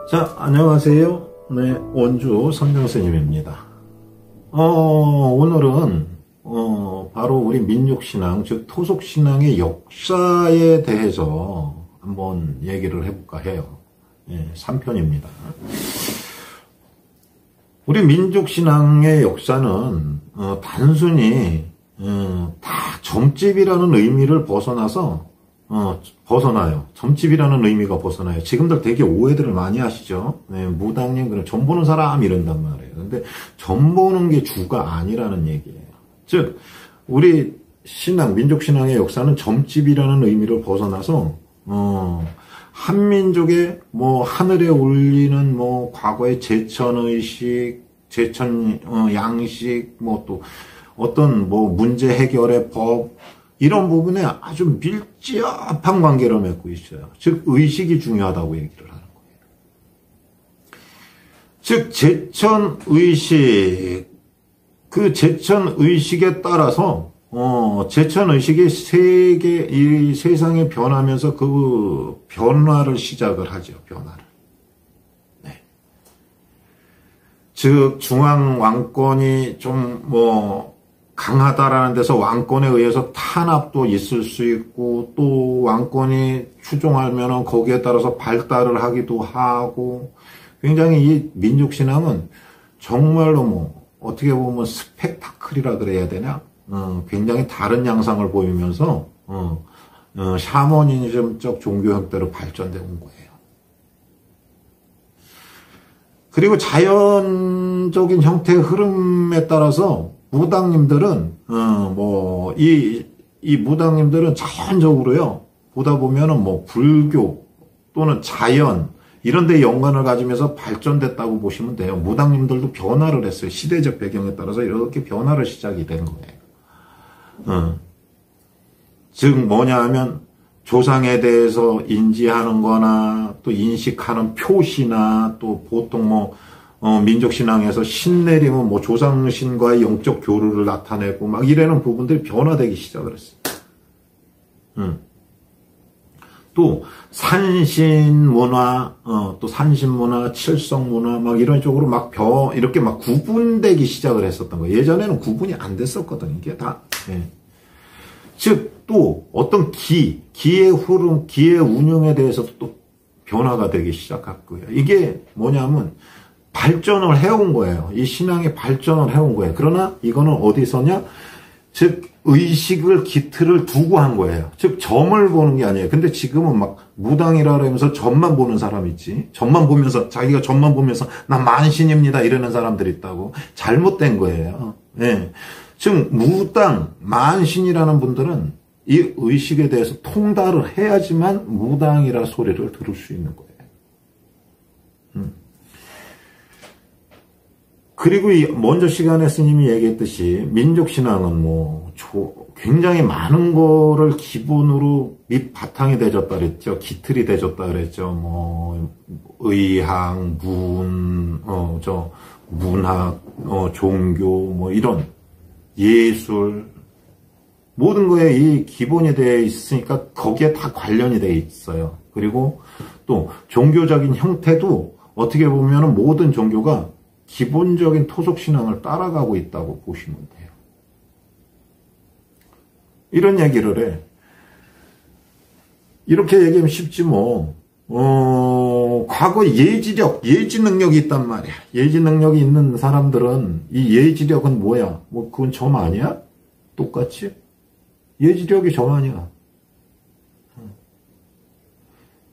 자, 안녕하세요. 네, 원주 선정스님입니다. 오늘은, 바로 우리 민족신앙, 즉, 토속신앙의 역사에 대해서 한번 얘기를 해볼까 해요. 네, 3편입니다. 우리 민족신앙의 역사는, 단순히, 다 점집이라는 의미를 벗어나요. 점집이라는 의미가 벗어나요. 지금들 되게 오해들을 많이 하시죠. 네, 무당님, 그럼 점 보는 사람 이런단 말이에요. 근데 점 보는 게 주가 아니라는 얘기예요. 즉, 우리 신앙, 민족신앙의 역사는 점집이라는 의미를 벗어나서, 한민족의 하늘에 올리는 과거의 제천의식, 양식, 또 어떤 문제 해결의 법, 이런 부분에 아주 밀접한 관계를 맺고 있어요. 즉, 의식이 중요하다고 얘기를 하는 거예요. 즉, 제천의식, 그 제천의식에 따라서, 제천의식이 이 세상에 변하면서 그 변화를 시작을 하죠, 변화를. 네. 즉, 중앙 왕권이 좀 강하다라는 데서 왕권에 의해서 탄압도 있을 수 있고, 또 왕권이 추종하면은 거기에 따라서 발달을 하기도 하고, 굉장히 이 민족신앙은 정말로 어떻게 보면 스펙타클이라 그래야 되나? 굉장히 다른 양상을 보이면서, 샤머니즘적 종교 형태로 발전되어 온 거예요. 그리고 자연적인 형태의 흐름에 따라서 무당님들은, 이 무당님들은 자연적으로요, 보다 보면은 불교 또는 자연, 이런 데 연관을 가지면서 발전됐다고 보시면 돼요. 무당님들도 변화를 했어요. 시대적 배경에 따라서 이렇게 변화를 시작이 된 거예요. 즉, 뭐냐 하면, 조상에 대해서 인지하는 거나, 또 인식하는 표시나, 또 보통 민족신앙에서 신 내리면 조상신과의 영적 교류를 나타내고 이래는 부분들이 변화되기 시작을 했어요. 또 산신문화, 칠성문화 이런 쪽으로 이렇게 구분되기 시작을 했었던 거예요. 예전에는 구분이 안 됐었거든요. 이게 다. 예. 즉, 또 어떤 기의 흐름, 기의 운영에 대해서도 또 변화가 되기 시작했고요. 이게 뭐냐면 발전을 해온 거예요. 이 신앙의 발전을 해온 거예요. 그러나 이거는 어디서냐? 즉, 의식을 기틀을 두고 한 거예요. 즉, 점을 보는 게 아니에요. 근데 지금은 무당이라 그러면서 점만 보는 사람 있지. 자기가 점만 보면서 나 만신입니다 이러는 사람들이 있다고. 잘못된 거예요. 예. 즉, 무당, 만신이라는 분들은 이 의식에 대해서 통달을 해야지만 무당이라 소리를 들을 수 있는 거예요. 그리고 먼저 시간에 스님이 얘기했듯이 민족신앙은 굉장히 많은 거를 기본으로 밑바탕이 되졌다 그랬죠. 기틀이 되졌다 그랬죠. 의학, 문학, 종교, 이런 예술, 모든 거에 이 기본이 되어 있으니까 거기에 다 관련이 되어 있어요. 그리고 또 종교적인 형태도 어떻게 보면은 모든 종교가 기본적인 토속신앙을 따라가고 있다고 보시면 돼요. 이런 얘기를 해. 이렇게 얘기하면 쉽지 과거 예지 능력이 있단 말이야. 예지 능력이 있는 사람들은 이 예지력은 뭐야? 그건 점 아니야? 똑같이? 예지력이 점 아니야.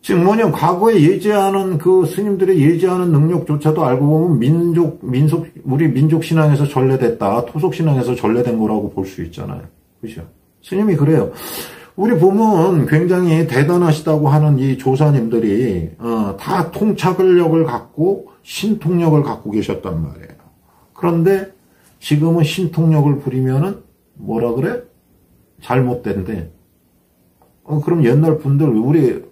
즉 뭐냐면 과거에 예지하는 그 스님들의 예지하는 능력조차도 알고 보면 우리 민족신앙에서 전래됐다. 토속신앙에서 전래된 거라고 볼 수 있잖아요. 그죠? 스님이 그래요. 우리 보면 굉장히 대단하시다고 하는 이 조사님들이 다 통찰력을 갖고 신통력을 갖고 계셨단 말이에요. 그런데 지금은 신통력을 부리면은 뭐라 그래? 잘못된대. 그럼 옛날 분들 우리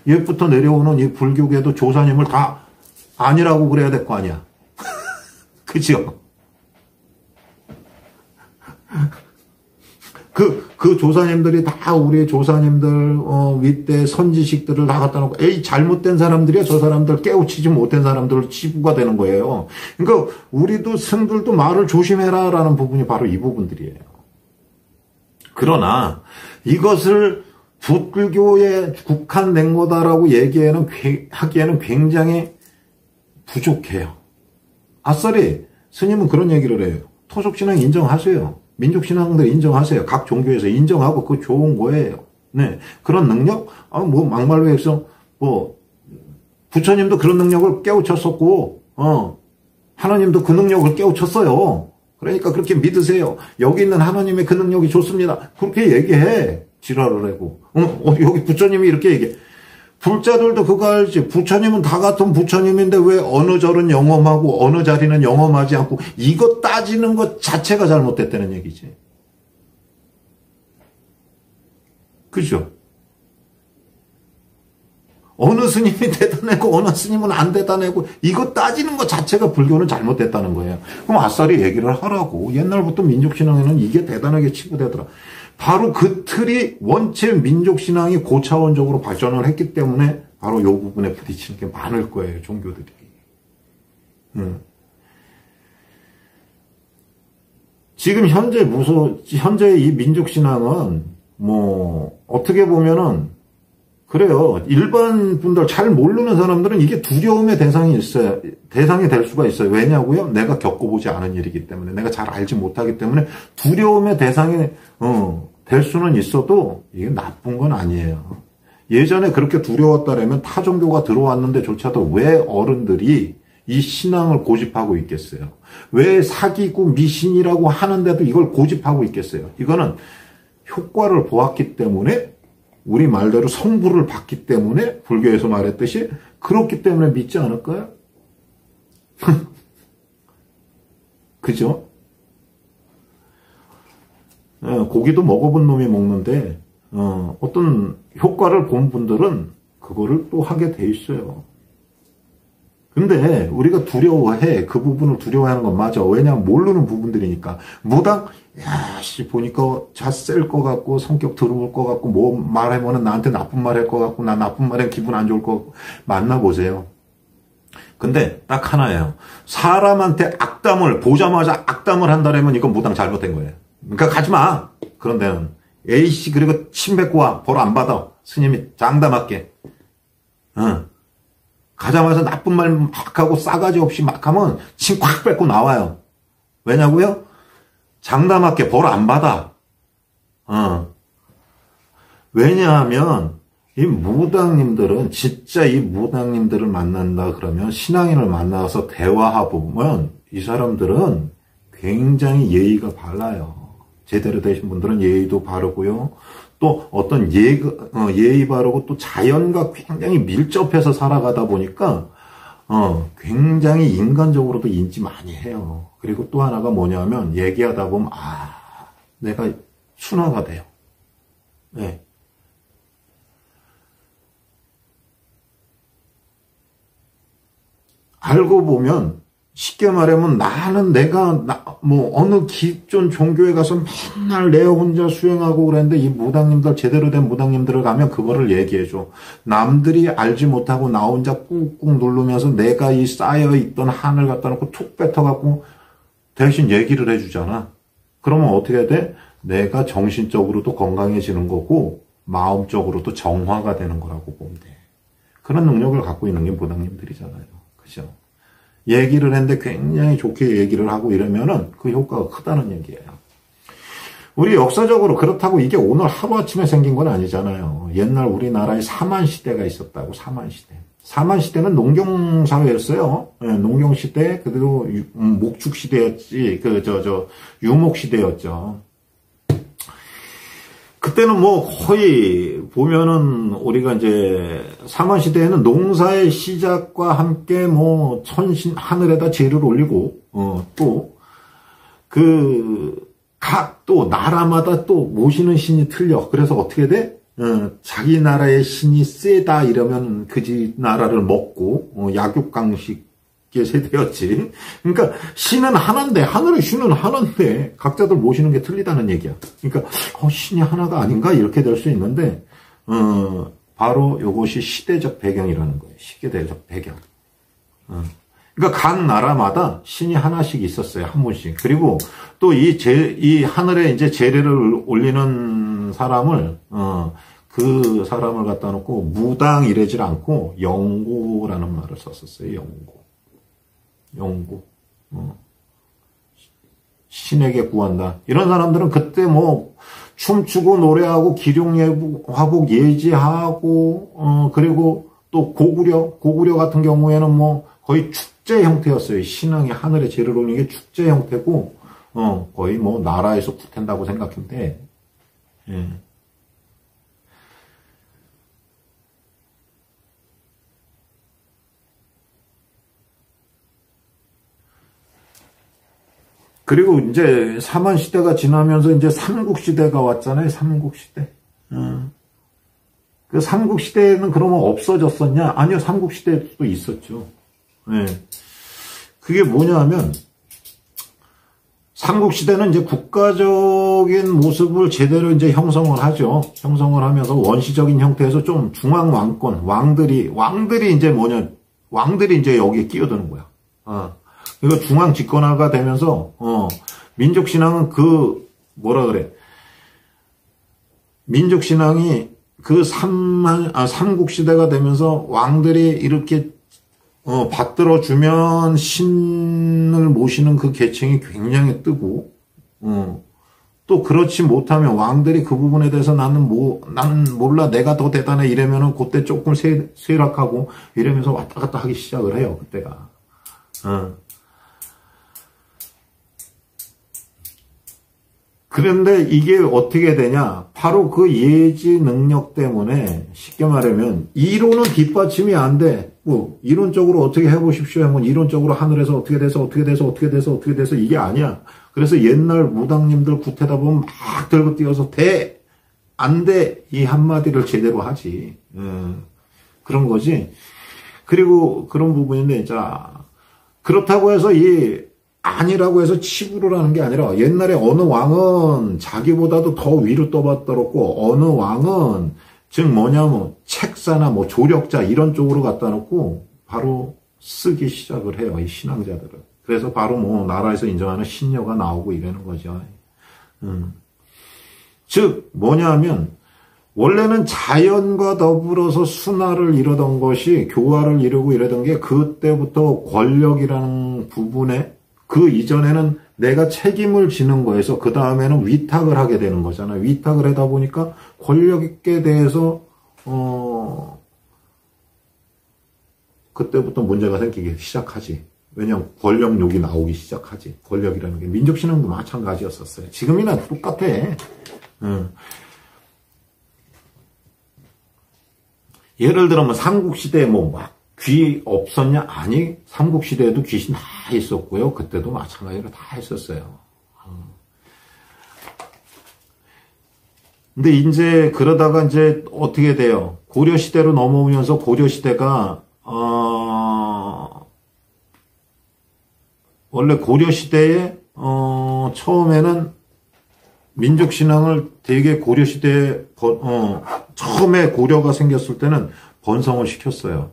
옛부터 내려오는 이 불교계도 조사님을 다 아니라고 그래야 될 거 아니야. 그죠? 그 조사님들이 다 우리 조사님들, 윗대 선지식들을 다 갖다 놓고, 에이, 잘못된 사람들이야. 저 사람들 깨우치지 못한 사람들을 치부가 되는 거예요. 그러니까, 우리도 승들도 말을 조심해라. 라는 부분이 바로 이 부분들이에요. 그러나, 이것을 불교에 국한된 거다라고 하기에는 굉장히 부족해요. 아싸리, 스님은 그런 얘기를 해요. 토속신앙 인정하세요. 민족신앙들 인정하세요. 각 종교에서 인정하고 그거 좋은 거예요. 네. 그런 능력? 막말로 해서, 부처님도 그런 능력을 깨우쳤었고, 하나님도 그 능력을 깨우쳤어요. 그러니까 그렇게 믿으세요. 여기 있는 하나님의 그 능력이 좋습니다. 그렇게 얘기해. 지랄을 하고. 여기 부처님이 이렇게 얘기해. 불자들도 그거 알지. 부처님은 다 같은 부처님인데 왜 어느 절은 영험하고 어느 자리는 영험하지 않고 이거 따지는 것 자체가 잘못됐다는 얘기지. 그죠? 어느 스님이 대단하고 어느 스님은 안 대단하고 이거 따지는 것 자체가 불교는 잘못됐다는 거예요. 그럼 아싸리 얘기를 하라고. 옛날부터 민족신앙에는 이게 대단하게 치부되더라. 바로 그 틀이 원체 민족신앙이 고차원적으로 발전을 했기 때문에 바로 이 부분에 부딪히는 게 많을 거예요. 종교들이. 지금 현재 이 민족신앙은 어떻게 보면은 그래요. 일반 분들 잘 모르는 사람들은 이게 두려움의 대상이 될 수가 있어요. 왜냐고요? 내가 겪어보지 않은 일이기 때문에, 내가 잘 알지 못하기 때문에 두려움의 대상이 될 수는 있어도 이게 나쁜 건 아니에요. 예전에 그렇게 두려웠다라면 타 종교가 들어왔는데조차도 왜 어른들이 이 신앙을 고집하고 있겠어요? 왜 사기고 미신이라고 하는데도 이걸 고집하고 있겠어요? 이거는 효과를 보았기 때문에, 우리 말대로 성부를 받기 때문에, 불교에서 말했듯이 그렇기 때문에 믿지 않을까요? 그죠? 고기도 먹어본 놈이 먹는데 어떤 효과를 본 분들은 그거를 또 하게 돼 있어요. 근데 우리가 두려워해. 그 부분을 두려워하는 건 맞아. 왜냐하면 모르는 부분들이니까. 무당, 보니까 잣셀 것 같고 성격 더러울 것 같고 뭐 말하면은 나한테 나쁜 말 할 것 같고 나 나쁜 말에 기분 안 좋을 것 같고 만나보세요. 근데 딱 하나예요. 사람한테 보자마자 악담을 한다면 이건 무당 잘못된 거예요. 그러니까 가지 마. 그런 데는. 에이씨, 그리고 침 뱉고 와. 벌 안 받아. 스님이 장담할게. 가자마자 나쁜 말 막 하고 싸가지 없이 막 하면 침 콱 뱉고 나와요. 왜냐고요? 장담할게. 벌 안 받아. 왜냐하면 이 무당님들은 진짜 이 무당님들을 만난다 그러면 신앙인을 만나서 대화해보면 이 사람들은 굉장히 예의가 발라요. 제대로 되신 분들은 예의도 바르고요. 또 어떤 예의 바르고 또 자연과 굉장히 밀접해서 살아가다 보니까 굉장히 인간적으로도 인지 많이 해요. 그리고 또 하나가 뭐냐면 얘기하다 보면 내가 순화가 돼요. 네. 알고 보면 쉽게 말하면 나는 어느 기존 종교에 가서 맨날 내 혼자 수행하고 그랬는데 이 무당님들, 제대로 된 무당님들을 가면 그거를 얘기해줘. 남들이 알지 못하고 나 혼자 꾹꾹 누르면서 내가 이 쌓여있던 한을 갖다 놓고 툭 뱉어갖고 대신 얘기를 해주잖아. 그러면 어떻게 돼? 내가 정신적으로도 건강해지는 거고 마음적으로도 정화가 되는 거라고 보면 돼. 그런 능력을 갖고 있는 게 무당님들이잖아요. 그죠? 얘기를 했는데 굉장히 좋게 얘기를 하고 이러면은 그 효과가 크다는 얘기예요. 우리 역사적으로 그렇다고 이게 오늘 하루아침에 생긴 건 아니잖아요. 옛날 우리나라에 사만시대가 있었다고. 사만시대는 농경사회였어요. 네, 농경시대, 그리고 목축시대였지. 유목시대였죠. 그때는 거의 보면은 우리가 이제 사만시대에는 농사의 시작과 함께 하늘에다 제를 올리고, 또 나라마다 또 모시는 신이 틀려. 그래서 어떻게 돼? 자기 나라의 신이 세다 이러면 그 집 나라를 먹고, 약육강식 세대였지. 그러니까 신은 하나인데, 하늘의 신은 하나인데 각자들 모시는 게 틀리다는 얘기야. 그러니까 신이 하나가 아닌가 이렇게 될 수 있는데 바로 이것이 시대적 배경이라는 거예요. 시대적 배경. 그러니까 각 나라마다 신이 하나씩 있었어요. 한 분씩. 그리고 또 이 하늘에 이제 제례를 올리는 사람을 그 사람을 갖다 놓고 무당 이러질 않고 영구라는 말을 썼었어요. 영구. 신에게 구한다. 이런 사람들은 그때 뭐 춤추고 노래하고 기룡화복 예지하고 그리고 또 고구려 같은 경우에는 뭐 거의 축제 형태였어요. 신앙이 하늘에 제를 올리는 게 축제 형태고 거의 뭐 나라에서 구텐다고 생각하면 돼. 예. 그리고 이제 사만시대가 지나면서 이제 삼국시대가 왔잖아요. 삼국시대. 그 삼국시대는 그러면 없어졌었냐? 아니요. 삼국시대도 있었죠. 네. 그게 뭐냐 하면, 삼국시대는 이제 국가적인 모습을 제대로 이제 형성을 하죠. 형성을 하면서 원시적인 형태에서 좀 중앙왕권, 왕들이 이제 뭐냐, 왕들이 이제 여기에 끼어드는 거야. 그러니까 중앙 집권화가 되면서 민족신앙은 민족신앙이 삼국시대가 되면서 왕들이 이렇게 받들어주면 신을 모시는 그 계층이 굉장히 뜨고 또 그렇지 못하면 왕들이 그 부분에 대해서 나는 몰라 내가 더 대단해 이러면은 그때 조금 쇠락하고 이러면서 왔다 갔다 하기 시작을 해요. 그때가. 그런데 이게 어떻게 되냐? 바로 그 예지 능력 때문에 쉽게 말하면 이론은 뒷받침이 안 돼. 뭐 이론적으로 어떻게 해보십시오 하면 이론적으로 하늘에서 어떻게 돼서 이게 아니야. 그래서 옛날 무당님들 구태다 보면 막 들고 뛰어서 안 돼. 이 한마디를 제대로 하지. 그런 거지. 그리고 그런 부분인데 자 그렇다고 해서 아니라고 해서 치부를 하는 게 아니라 옛날에 어느 왕은 자기보다도 더 위로 떠받들었고 어느 왕은 즉 뭐냐면 책사나 뭐 조력자 이런 쪽으로 갖다 놓고 바로 쓰기 시작을 해요. 이 신앙자들은. 그래서 바로 뭐 나라에서 인정하는 신녀가 나오고 이러는 거죠. 즉 뭐냐면 원래는 자연과 더불어서 순화를 이루던 것이 교화를 이루고 이러던 게 그때부터 권력이라는 부분에 그 이전에는 내가 책임을 지는 거에서 그 다음에는 위탁을 하게 되는 거잖아요. 위탁을 하다 보니까 권력에 대해서 그때부터 문제가 생기기 시작하지. 왜냐하면 권력욕이 나오기 시작하지. 권력이라는 게 민족신앙도 마찬가지였었어요. 지금이나 똑같아. 예를 들어 뭐 삼국시대에 귀 없었냐? 아니, 삼국시대에도 귀신 다 있었고요. 그때도 마찬가지로 다 했었어요. 근데 이제 그러다가 이제 어떻게 돼요? 고려시대로 넘어오면서 고려시대가 원래 고려시대에 처음에는 민족신앙을 되게 고려시대에 처음에 고려가 생겼을 때는 번성을 시켰어요.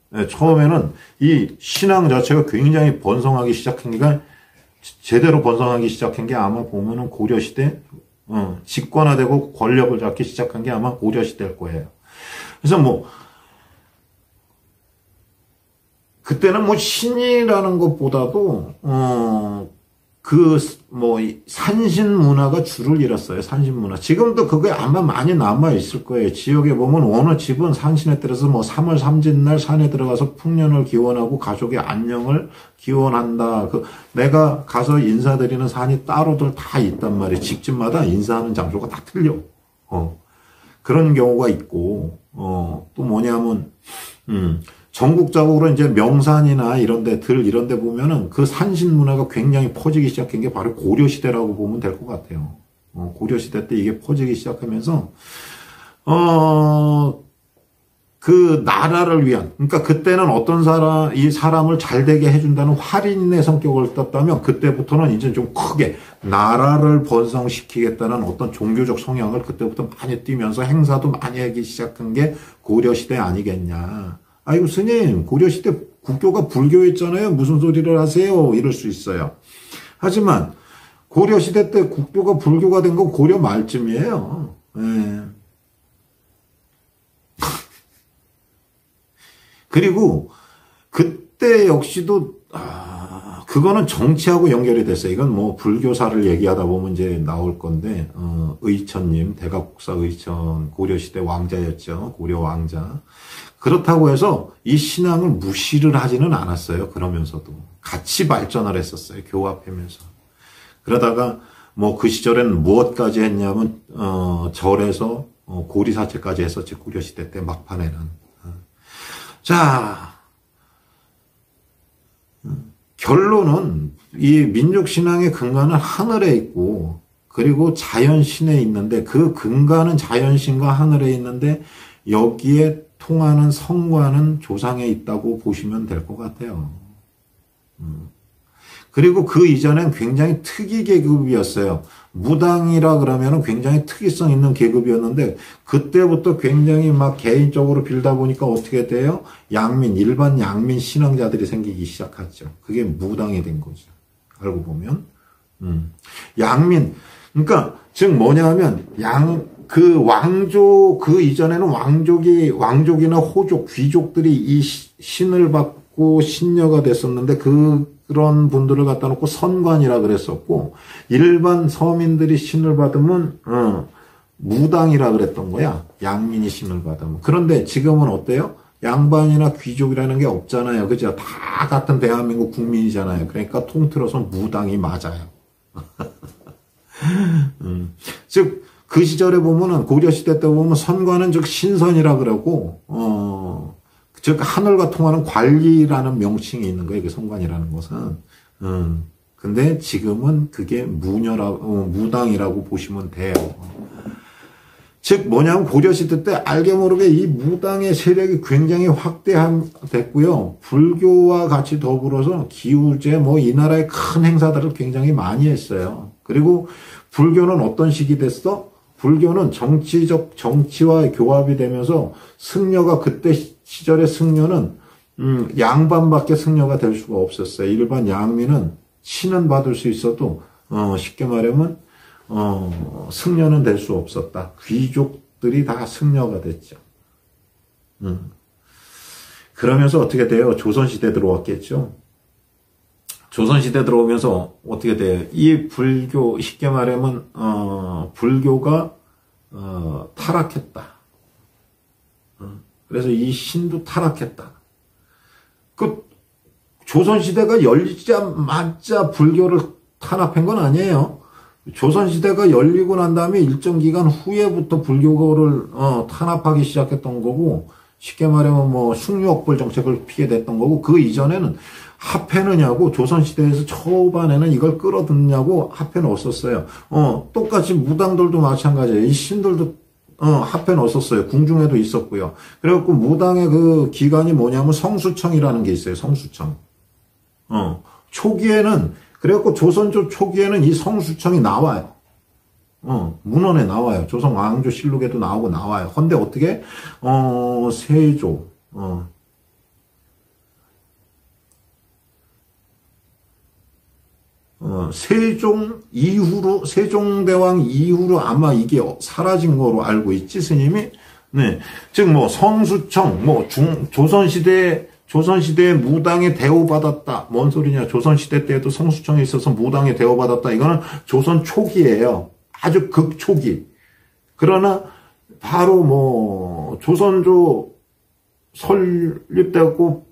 네, 처음에는 이 신앙 자체가 굉장히 번성하기 시작한 게 제대로 번성하기 시작한 게 아마 보면은 고려시대 집권화되고 권력을 잡기 시작한 게 아마 고려시대일 거예요. 그래서 그때는 신이라는 것보다도 산신 문화가 줄을 잃었어요. 산신 문화. 지금도 그게 아마 많이 남아 있을 거예요. 지역에 보면 어느 집은 산신에 따라서 3월 삼진날 산에 들어가서 풍년을 기원하고 가족의 안녕을 기원한다. 내가 가서 인사드리는 산이 따로들 다 있단 말이에요. 집집마다 인사하는 장소가 다 틀려. 그런 경우가 있고, 또 뭐냐면, 전국적으로 이제 명산이나 이런 데 보면은 그 산신 문화가 굉장히 퍼지기 시작한 게 바로 고려시대라고 보면 될 것 같아요. 고려시대 때 이게 퍼지기 시작하면서, 그 나라를 위한, 그러니까 그때는 어떤 이 사람을 잘 되게 해준다는 활인의 성격을 떴다면 그때부터는 이제 좀 크게 나라를 번성시키겠다는 어떤 종교적 성향을 그때부터 많이 띠면서 행사도 많이 하기 시작한 게 고려시대 아니겠냐. 아이고 스님, 고려시대 국교가 불교였잖아요. 무슨 소리를 하세요? 이럴 수 있어요. 하지만 고려시대 때 국교가 불교가 된 건 고려 말쯤이에요. 예. 그리고 그때 역시도 그거는 정치하고 연결이 됐어요. 이건 뭐 불교사를 얘기하다 보면 이제 나올 건데 의천님, 대각국사 의천 고려시대 왕자였죠. 고려 왕자. 그렇다고 해서 이 신앙을 무시를 하지는 않았어요. 그러면서도 같이 발전을 했었어요. 교합하면서. 그러다가 뭐 그 시절에는 무엇까지 했냐면 절에서 고리사체까지 했었지. 고려시대 때 막판에는. 자, 결론은 이 민족신앙의 근간은 하늘에 있고 그리고 자연신에 있는데 그 근간은 자연신과 하늘에 있는데 여기에 통하는 성과는 조상에 있다고 보시면 될 것 같아요. 그리고 그 이전엔 굉장히 특이 계급이었어요. 무당이라 그러면 굉장히 특이성 있는 계급이었는데 그때부터 굉장히 막 개인적으로 빌다 보니까 어떻게 돼요? 일반 양민 신앙자들이 생기기 시작했죠. 그게 무당이 된 거죠. 알고 보면. 양민. 그러니까 즉 뭐냐 하면 그 이전에는 왕족이나 호족, 귀족들이 이 신을 받고 신녀가 됐었는데 그런 분들을 갖다 놓고 선관이라 그랬었고 일반 서민들이 신을 받으면 무당이라 그랬던 거야. 양민이 신을 받으면. 그런데 지금은 어때요? 양반이나 귀족이라는 게 없잖아요. 그죠? 다 같은 대한민국 국민이잖아요. 그러니까 통틀어서 무당이 맞아요. 즉 그 시절에 보면은 고려시대 때 보면 선관은 즉 신선이라 그러고 즉 하늘과 통하는 관리라는 명칭이 있는 거예요. 그 선관이라는 것은. 근데 지금은 그게 무당이라고 보시면 돼요. 즉 뭐냐면 고려시대 때 알게 모르게 이 무당의 세력이 굉장히 확대됐고요. 불교와 같이 더불어서 기우제 이 나라의 큰 행사들을 굉장히 많이 했어요. 그리고 불교는 어떤 식이 됐어? 불교는 정치와 교합이 되면서 승려가 그때 시절의 승려는 양반밖에 승려가 될 수가 없었어요. 일반 양민은 신은 받을 수 있어도 쉽게 말하면 승려는 될 수 없었다. 귀족들이 다 승려가 됐죠. 그러면서 어떻게 돼요? 조선시대 들어왔겠죠. 조선시대 들어오면서 어떻게 돼요? 이 불교, 쉽게 말하면 불교가 타락했다. 그래서 이 신도 타락했다. 그 조선시대가 열리자마자 불교를 탄압한 건 아니에요. 조선시대가 열리고 난 다음에 일정 기간 후에부터 불교를 탄압하기 시작했던 거고, 쉽게 말하면 숭유억벌 정책을 피게 됐던 거고, 그 이전에는 합해느냐고, 조선시대에서 초반에는 이걸 끌어듣느냐고 합해 넣었었어요. 똑같이 무당들도 마찬가지예요. 이 신들도 합해 넣었었어요. 궁중에도 있었고요. 그래갖고 무당의 그 기관이 뭐냐면 성수청이라는 게 있어요. 성수청. 초기에는, 그래갖고 조선조 초기에는 이 성수청이 나와요. 문헌에 나와요. 조선 왕조 실록에도 나와요. 근데 어떻게, 세조, 세종대왕 이후로 아마 이게 사라진 거로 알고 있지, 스님이? 네. 즉, 성수청, 조선시대에 무당에 대우받았다. 뭔 소리냐. 조선시대 때에도 성수청에 있어서 무당에 대우받았다. 이거는 조선 초기예요. 아주 극초기. 그러나, 바로 조선조 설립되고,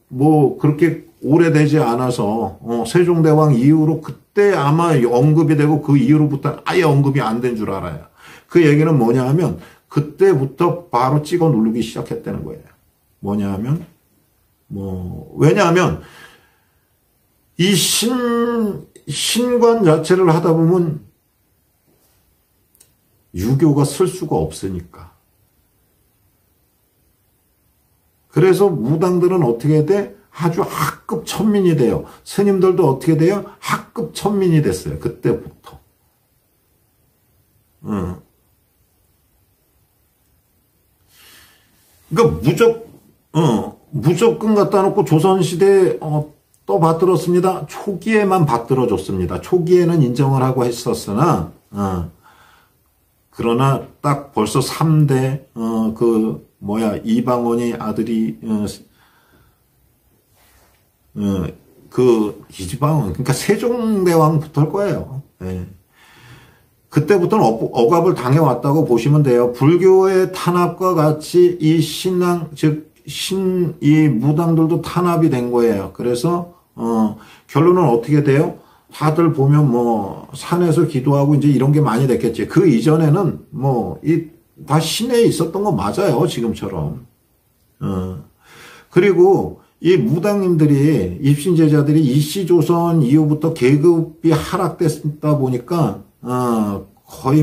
그렇게 오래되지 않아서, 세종대왕 이후로 그때 아마 언급이 되고 그 이후로부터 아예 언급이 안 된 줄 알아요. 그 얘기는 뭐냐 하면, 그때부터 바로 찍어 누르기 시작했다는 거예요. 뭐냐 하면, 왜냐하면, 이 신관 자체를 하다 보면, 유교가 쓸 수가 없으니까. 그래서 무당들은 어떻게 돼? 아주 학급 천민이 돼요. 스님들도 어떻게 돼요? 학급 천민이 됐어요. 그때부터. 그러니까 무조건 갖다 놓고 조선시대에 또 받들었습니다. 초기에만 받들어줬습니다. 초기에는 인정을 하고 했었으나 그러나 딱 벌써 3대 이방원이 아들이 이지방원 그러니까 세종대왕부터일 거예요. 예. 그때부터는 억압을 당해왔다고 보시면 돼요. 불교의 탄압과 같이 이 신앙, 즉, 이 무당들도 탄압이 된 거예요. 그래서, 결론은 어떻게 돼요? 다들 보면 산에서 기도하고 이제 이런 게 많이 됐겠지. 그 이전에는 다 시내에 있었던 거 맞아요. 지금처럼. 그리고 이 무당님들이, 입신제자들이 이씨조선 이후부터 계급이 하락됐다 보니까, 거의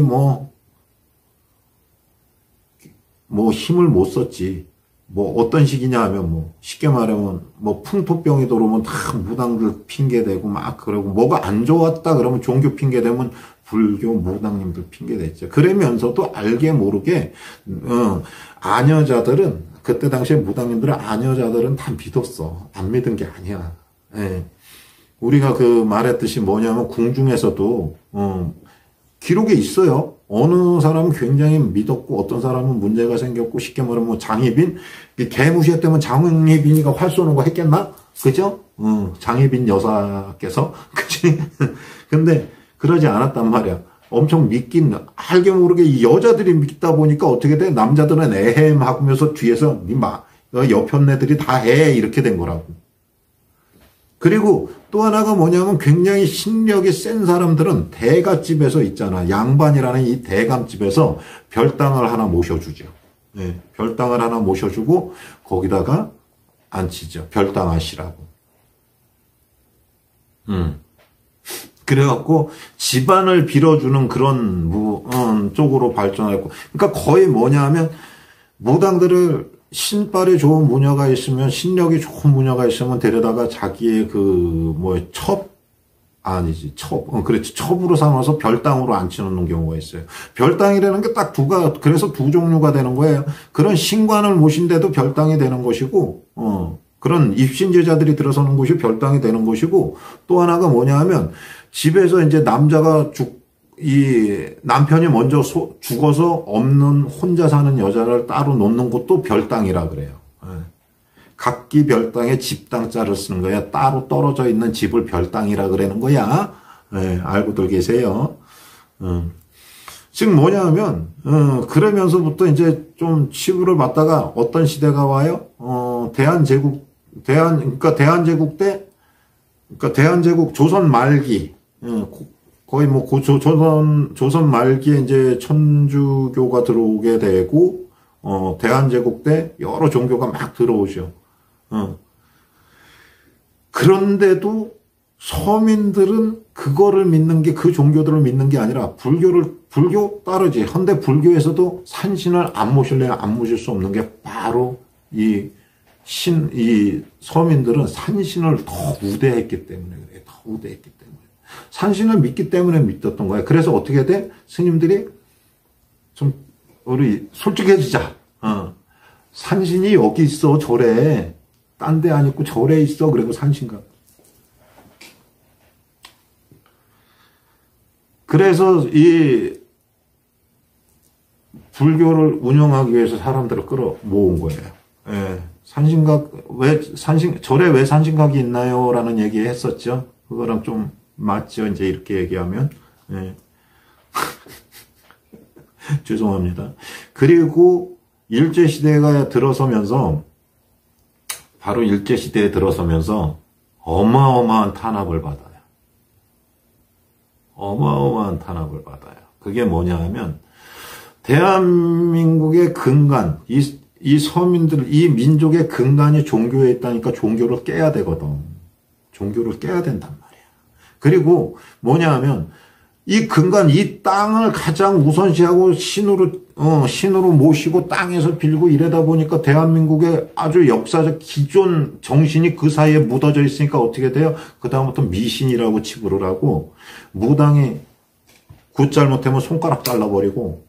힘을 못 썼지. 어떤 식이냐 하면 쉽게 말하면 풍토병이 들어오면 다 무당들 핑계대고 그러고 뭐가 안 좋았다 그러면 종교 핑계대면 불교 무당님들 핑계댔죠. 그러면서도 알게 모르게, 아녀자들은, 그때 당시에 무당님들은 아녀자들은 다 믿었어. 안 믿은 게 아니야. 예. 우리가 말했듯이 뭐냐면 궁중에서도, 기록에 있어요. 어느 사람은 굉장히 믿었고 어떤 사람은 문제가 생겼고 쉽게 말하면 장희빈 개무시했다면 장희빈이가 활 쏘는 거 했겠나? 그죠? 장희빈 여사께서 그치? 근데 그러지 않았단 말이야. 엄청 믿긴 알게 모르게 이 여자들이 믿다 보니까 어떻게 돼? 남자들은 에헴 하면서 뒤에서 옆편 애들이 다 해 이렇게 된 거라고. 그리고 또 하나가 뭐냐면 굉장히 신력이 센 사람들은 대갓집에서 있잖아. 양반이라는 이 대감집에서 별당을 하나 모셔주죠. 네, 별당을 하나 모셔주고 거기다가 앉히죠. 별당하시라고. 그래갖고 집안을 빌어주는 그런 쪽으로 발전했고. 그러니까 거의 뭐냐면 무당들을 신발에 좋은 무녀가 있으면, 신력이 좋은 무녀가 있으면 데려다가 자기의 그렇지. 첩으로 삼아서 별당으로 앉혀놓는 경우가 있어요. 별당이라는 게 딱 그래서 두 종류가 되는 거예요. 그런 신관을 모신데도 별당이 되는 것이고, 그런 입신제자들이 들어서는 곳이 별당이 되는 것이고, 또 하나가 뭐냐 하면, 집에서 이제 남편이 먼저 죽어서 없는 혼자 사는 여자를 따로 놓는 것도 별당이라 그래요. 각기 별당에 집당자를 쓰는 거야. 따로 떨어져 있는 집을 별당이라 그러는 거야. 알고들 계세요. 즉 뭐냐 하면 그러면서부터 이제 좀 치부를 받다가 어떤 시대가 와요? 대한제국 조선 말기 거의 조선 말기에 이제 천주교가 들어오게 되고, 대한제국 때 여러 종교가 막 들어오죠. 그런데도 서민들은 그거를 믿는 게, 그 종교들을 믿는 게 아니라 불교 따르지. 현대 불교에서도 산신을 안 모실래야 안 모실 수 없는 게 바로 이 서민들은 산신을 더 우대했기 때문에 그래요. 더 우대했기 때문에. 산신을 믿기 때문에 믿었던 거야. 그래서 어떻게 돼? 스님들이 우리 솔직해지자. 산신이 여기 있어, 절에. 딴 데 안 있고 절에 있어. 그리고 산신가. 그래서 이 불교를 운영하기 위해서 사람들을 모은 거예요. 예. 절에 왜 산신각이 있나요? 라는 얘기 했었죠. 그거랑 좀 맞죠. 이제 이렇게 얘기하면. 예. 죄송합니다. 그리고 일제시대가 들어서면서, 바로 일제시대에 들어서면서 어마어마한 탄압을 받아요. 어마어마한 탄압을 받아요. 그게 뭐냐 하면, 대한민국의 근간, 이 서민들, 이 민족의 근간이 종교에 있다니까 종교를 깨야 되거든. 종교를 깨야 된단 말이야. 그리고 뭐냐 하면 이 근간, 이 땅을 가장 우선시하고 신으로 모시고 땅에서 빌고 이러다 보니까 대한민국의 아주 역사적 기존 정신이 그 사이에 묻어져 있으니까 어떻게 돼요? 그다음부터 미신이라고 치부를 하고, 무당이 굿 잘못하면 손가락 잘라버리고,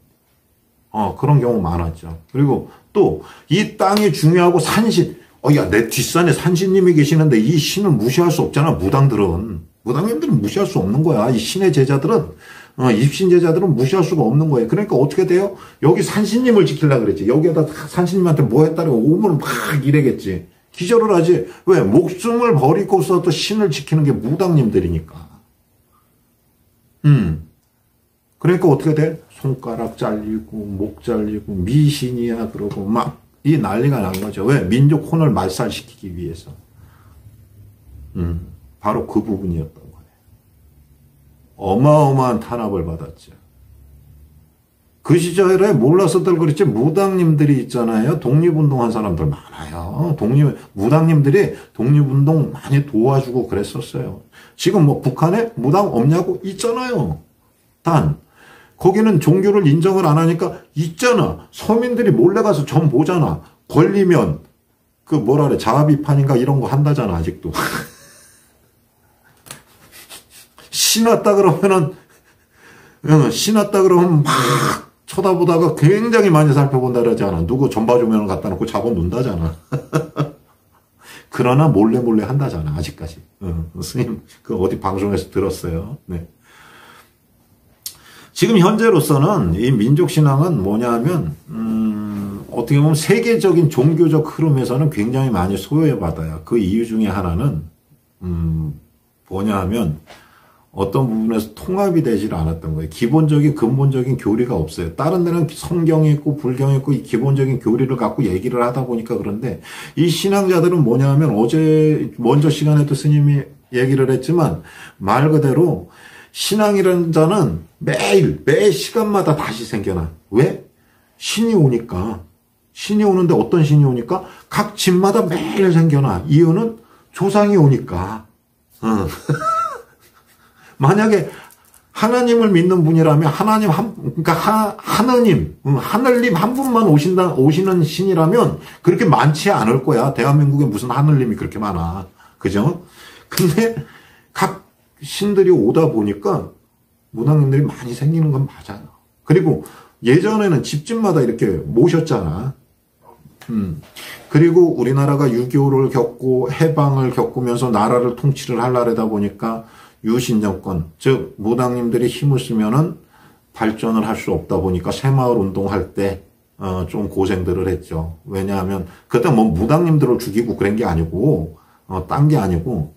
그런 경우 많았죠. 그리고 또, 이 땅이 중요하고 산신, 야, 내 뒷산에 산신님이 계시는데 이 신을 무시할 수 없잖아, 무당들은. 무당님들은 무시할 수 없는 거야. 이 신의 제자들은, 입신 제자들은 무시할 수가 없는 거예요. 그러니까 어떻게 돼요? 여기 산신님을 지키려고 그랬지. 여기에다 산신님한테 뭐 했다고 오면 막 이래겠지. 기절을 하지. 왜? 목숨을 버리고서도 신을 지키는 게 무당님들이니까. 그러니까 어떻게 돼? 손가락 잘리고, 목 잘리고, 미신이야, 그러고, 막, 이 난리가 난 거죠. 왜? 민족 혼을 말살시키기 위해서. 바로 그 부분이었던 거예요. 어마어마한 탄압을 받았죠. 그 시절에 몰라서들 그랬지, 무당님들이 있잖아요. 독립운동한 사람들 많아요. 무당님들이 독립운동 많이 도와주고 그랬었어요. 지금 뭐 북한에 무당 없냐고? 있잖아요. 거기는 종교를 인정을 안 하니까 있잖아. 서민들이 몰래 가서 점 보잖아. 걸리면 자아비판인가 이런 거 한다잖아, 아직도. 신났다 그러면 막 쳐다보다가 굉장히 많이 살펴본다 그러지 않아. 누구 점 봐주면 갖다 놓고 자고 논다잖아. 그러나 몰래 한다잖아, 아직까지. 스님, 어디 방송에서 들었어요. 네. 지금 현재로서는 이 민족신앙은 뭐냐면, 어떻게 보면 세계적인 종교적 흐름에서는 굉장히 많이 소외받아요. 그 이유 중에 하나는, 뭐냐 하면, 어떤 부분에서 통합이 되질 않았던 거예요. 근본적인 교리가 없어요. 다른 데는 성경이 있고, 불경이 있고, 이 기본적인 교리를 갖고 얘기를 하다 보니까 그런데, 이 신앙자들은 뭐냐 하면, 먼저 시간에도 스님이 얘기를 했지만, 말 그대로, 신앙이라는 자는 매 시간마다 다시 생겨나. 왜? 신이 오니까. 신이 오는데 어떤 신이 오니까? 각 집마다 매일 생겨나. 이유는 조상이 오니까. 만약에 하나님을 믿는 분이라면 하느님 한 분만 오시는 신이라면 그렇게 많지 않을 거야. 대한민국에 무슨 하느님이 그렇게 많아. 그죠? 근데 각 신들이 오다 보니까 무당님들이 많이 생기는 건 맞아요. 그리고 예전에는 집집마다 이렇게 모셨잖아. 그리고 우리나라가 6.25를 겪고 해방을 겪으면서 나라를 통치를 하려다 보니까 유신정권, 즉 무당님들이 힘을 쓰면은 발전을 할 수 없다 보니까 새마을 운동할 때 좀 고생들을 했죠. 왜냐하면 그때 뭐 무당님들을 죽이고 그런 게 아니고 딴 게 아니고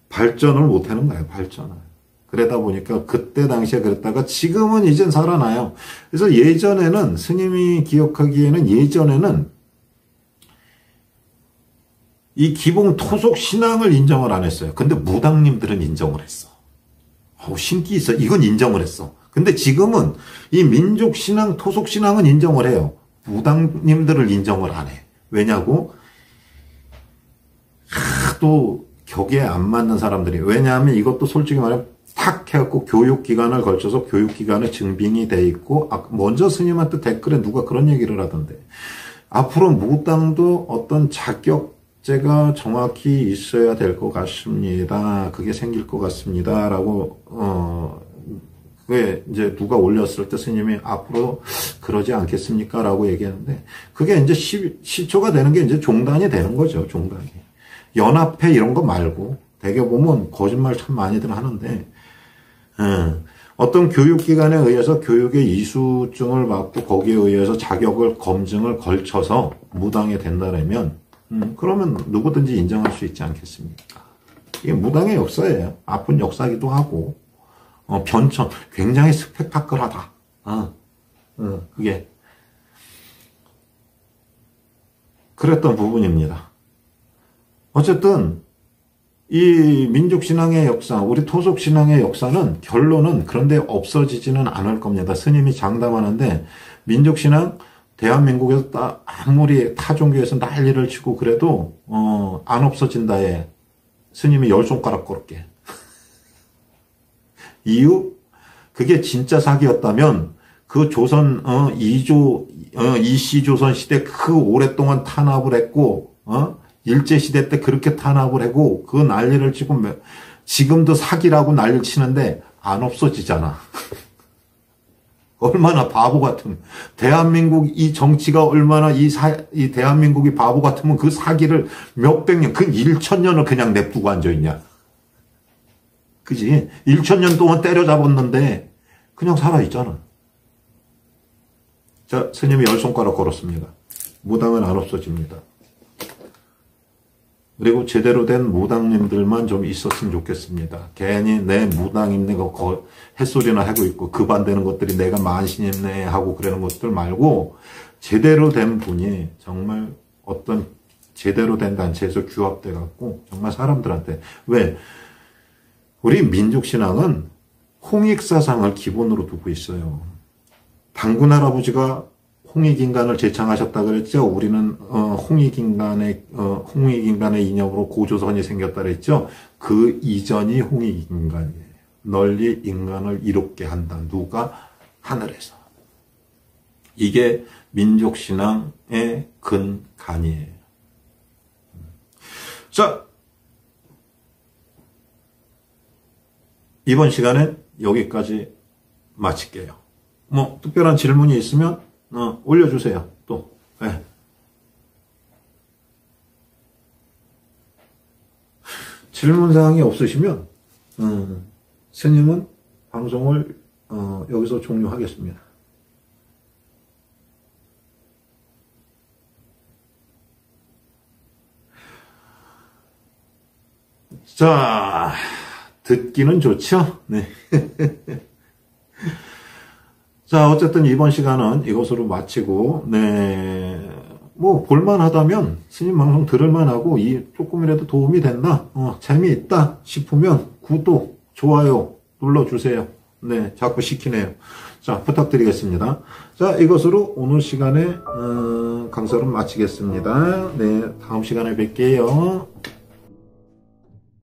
발전을 못 하는 거예요, 발전을. 그러다 보니까 그때 당시에 그랬다가 지금은 이젠 살아나요. 그래서 예전에는, 스님이 기억하기에는 예전에는 이 기본 토속 신앙을 인정을 안 했어요. 근데 무당님들은 인정을 했어. 신기 있어. 이건 인정을 했어. 근데 지금은 이 민족 신앙, 토속 신앙은 인정을 해요. 무당님들을 인정을 안 해. 왜냐고? 또 격에 안 맞는 사람들이. 왜냐하면 이것도 솔직히 말하면 탁 해갖고 교육기관을 걸쳐서 교육기관에 증빙이 돼 있고, 먼저 스님한테 댓글에 누가 그런 얘기를 하던데, 앞으로 무당도 어떤 자격제가 정확히 있어야 될 것 같습니다. 그게 생길 것 같습니다. 라고, 그게 이제 누가 올렸을 때 스님이 앞으로 그러지 않겠습니까? 라고 얘기하는데, 그게 이제 시초가 되는 게 이제 종단이 되는 거죠, 종단이. 연합회 이런 거 말고, 되게 보면 거짓말 참 많이들 하는데, 어떤 교육기관에 의해서 교육의 이수증을 받고 거기에 의해서 자격을 검증을 걸쳐서 무당이 된다면, 그러면 누구든지 인정할 수 있지 않겠습니까? 이게 무당의 역사예요. 아픈 역사기도 하고, 변천, 굉장히 스펙타클하다. 그게. 그랬던 부분입니다. 어쨌든, 이 민족신앙의 역사, 우리 토속신앙의 역사는 결론은 그런데 없어지지는 않을 겁니다. 스님이 장담하는데, 민족신앙, 대한민국에서 아무리 타종교에서 난리를 치고 그래도, 안 없어진다에 스님이 10손가락 꼽게. 이유? 그게 진짜 사기였다면 그 조선 이씨 조선 시대 그 오랫동안 탄압을 했고 일제 시대 때 그렇게 탄압을 하고 그 난리를 치고 지금도 사기라고 난리를 치는데 안 없어지잖아. 얼마나 바보 같은 대한민국 이 정치가 얼마나 이 대한민국이 바보 같으면 그 사기를 몇백 년, 그 1000년을 그냥 냅두고 앉아있냐. 그지? 1000년 동안 때려잡았는데 그냥 살아있잖아. 자, 스님이 10손가락 걸었습니다. 무당은 안 없어집니다. 그리고 제대로 된 무당님들만 좀 있었으면 좋겠습니다. 괜히 내 무당인네 거 햇소리나 하고 있고 그 반대는 것들이 내가 만신인네 하고 그러는 것들 말고 제대로 된 분이 정말 어떤 제대로 된 단체에서 규합돼 갖고 정말 사람들한테 왜 우리 민족신앙은 홍익사상을 기본으로 두고 있어요. 당군 할아버지가 홍익인간을 제창하셨다 그랬죠. 우리는 홍익인간의 이념으로 고조선이 생겼다 그랬죠. 그 이전이 홍익인간이에요. 널리 인간을 이롭게 한다. 누가? 하늘에서. 이게 민족신앙의 근간이에요. 자, 이번 시간엔 여기까지 마칠게요. 뭐 특별한 질문이 있으면 올려주세요. 또 네. 질문사항이 없으시면 스님은 방송을 여기서 종료하겠습니다. 자, 듣기는 좋죠? 네. 자, 어쨌든 이번 시간은 이것으로 마치고, 네, 뭐, 볼만하다면, 스님 방송 들을만하고, 조금이라도 도움이 된다, 재미있다 싶으면, 구독, 좋아요 눌러주세요. 네, 자꾸 시키네요. 자, 부탁드리겠습니다. 자, 이것으로 오늘 시간에, 강사를 마치겠습니다. 네, 다음 시간에 뵐게요.